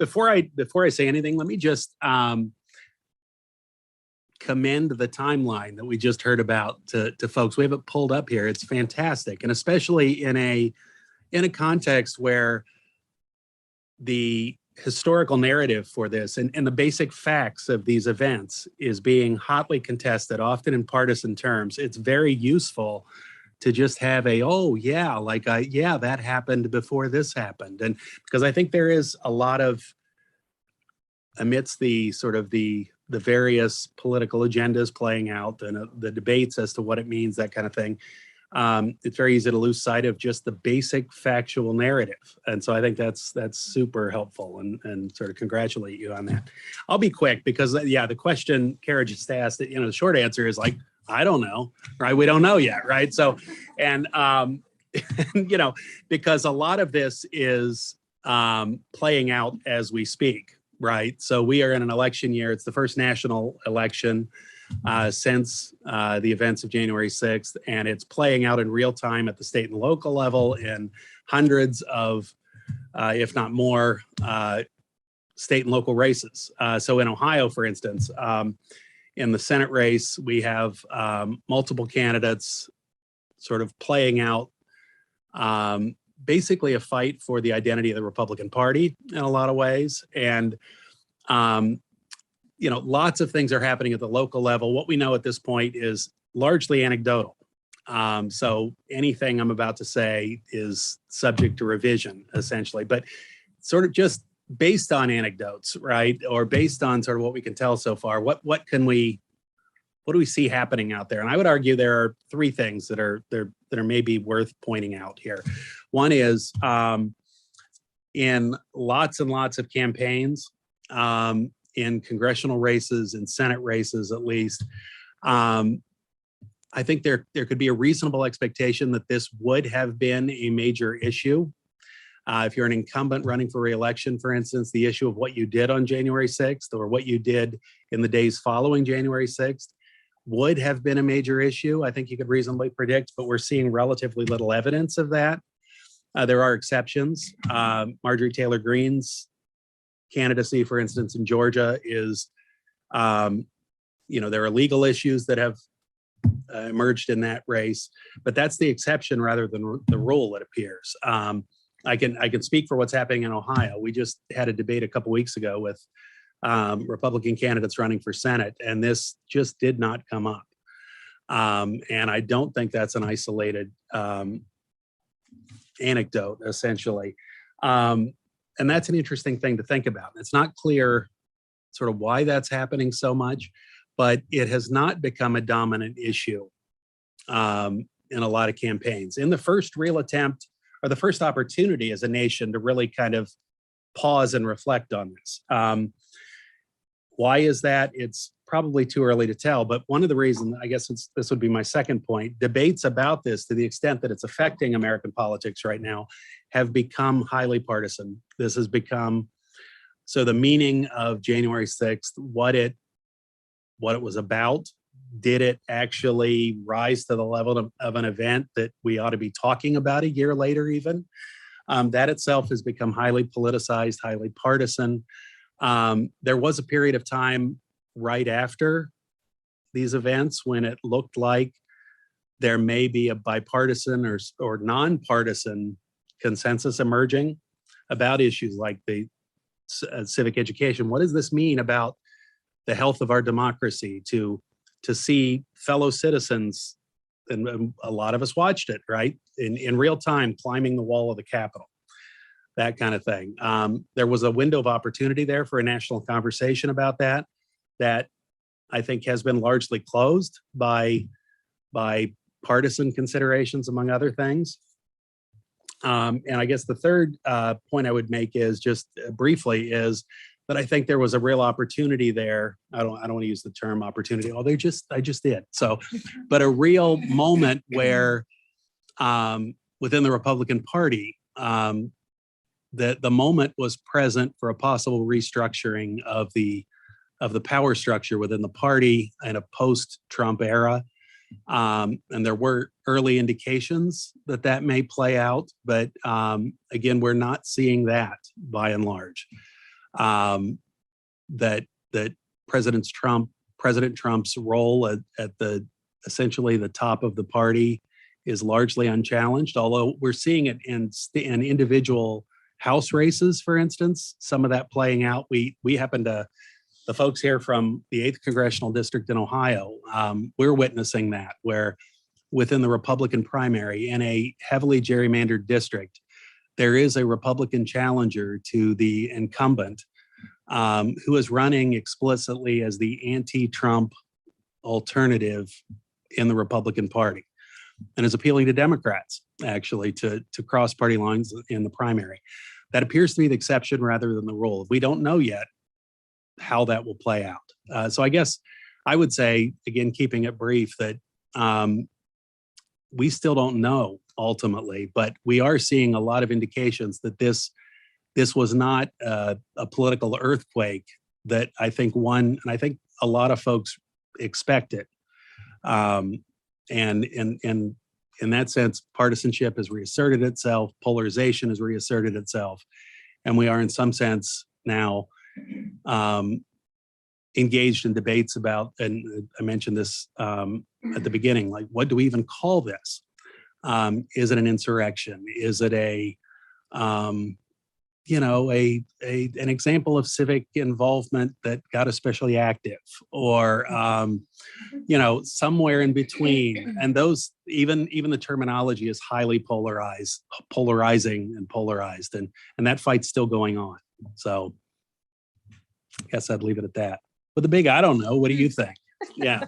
before I say anything, let me just commend the timeline that we just heard about to folks. We have it pulled up here. It's fantastic, and especially in a context where the historical narrative for this and the basic facts of these events is being hotly contested, often in partisan terms. It's very useful to just have that happened before this happened. And because I think there is a lot of, amidst the sort of the various political agendas playing out and the debates as to what it means, that kind of thing, it's very easy to lose sight of just the basic factual narrative. And so I think that's super helpful, and sort of congratulate you on that. I'll be quick because, the question Kara just asked, the short answer is like, I don't know, right? We don't know yet, right? So, and, because a lot of this is playing out as we speak, right? So we are in an election year. It's the first national election since the events of January 6th, and it's playing out in real time at the state and local level in hundreds of, if not more, state and local races. So in Ohio, for instance, in the Senate race, we have multiple candidates sort of playing out basically a fight for the identity of the Republican Party in a lot of ways. And lots of things are happening at the local level. What we know at this point is largely anecdotal. So anything I'm about to say is subject to revision, essentially, but sort of just based on anecdotes, right? Or based on sort of what we can tell so far, what do we see happening out there? And I would argue there are three things that are maybe worth pointing out here. One is in lots and lots of campaigns, in congressional races and Senate races, at least, I think there could be a reasonable expectation that this would have been a major issue. If you're an incumbent running for re-election, for instance, the issue of what you did on January 6th or what you did in the days following January 6th would have been a major issue. I think you could reasonably predict, but we're seeing relatively little evidence of that. There are exceptions. Marjorie Taylor Greene's candidacy, for instance, in Georgia is, there are legal issues that have emerged in that race, but that's the exception rather than the rule, it appears. I can speak for what's happening in Ohio. We just had a debate a couple weeks ago with Republican candidates running for Senate, and this just did not come up. And I don't think that's an isolated anecdote, essentially. And that's an interesting thing to think about. It's not clear sort of why that's happening so much, but it has not become a dominant issue in a lot of campaigns. In the first real attempt, or the first opportunity as a nation to really kind of pause and reflect on this. Why is that? It's probably too early to tell, but one of the reasons, I guess this would be my second point, debates about this, to the extent that it's affecting American politics right now, have become highly partisan. This has become, so the meaning of January 6th, what it was about, did it actually rise to the level of an event that we ought to be talking about a year later even? That itself has become highly politicized, highly partisan. There was a period of time right after these events when it looked like there may be a bipartisan or nonpartisan consensus emerging about issues like the civic education. What does this mean about the health of our democracy to see fellow citizens, and a lot of us watched it, right, in real time, climbing the wall of the Capitol, that kind of thing. There was a window of opportunity there for a national conversation about that I think has been largely closed by partisan considerations, among other things. And I guess the third point I would make is just briefly is that I think there was a real opportunity there. I don't want to use the term opportunity, although I just did. So, but a real moment where within the Republican Party, the moment was present for a possible restructuring of the power structure within the party in a post-Trump era. And there were early indications that may play out, but again, we're not seeing that by and large. That President Trump's role at the essentially the top of the party is largely unchallenged, although we're seeing it in individual House races, for instance, some of that playing out. We happen to, the folks here from the 8th Congressional District in Ohio, we're witnessing that, where within the Republican primary in a heavily gerrymandered district, there is a Republican challenger to the incumbent who is running explicitly as the anti-Trump alternative in the Republican Party, and is appealing to Democrats, actually, to cross party lines in the primary. That appears to be the exception rather than the rule. We don't know yet how that will play out. So I guess I would say, again, keeping it brief, that we still don't know ultimately, but we are seeing a lot of indications that this was not a political earthquake that I think a lot of folks expected. And in that sense, partisanship has reasserted itself, polarization has reasserted itself, and we are in some sense now engaged in debates about, and I mentioned this at the beginning, like, what do we even call this? Is it an insurrection? Is it an example of civic involvement that got especially active, or somewhere in between? And those, even the terminology is highly polarizing and polarized, and that fight's still going on. So I guess I'd leave it at that. But the big, I don't know. What do you think? Yeah.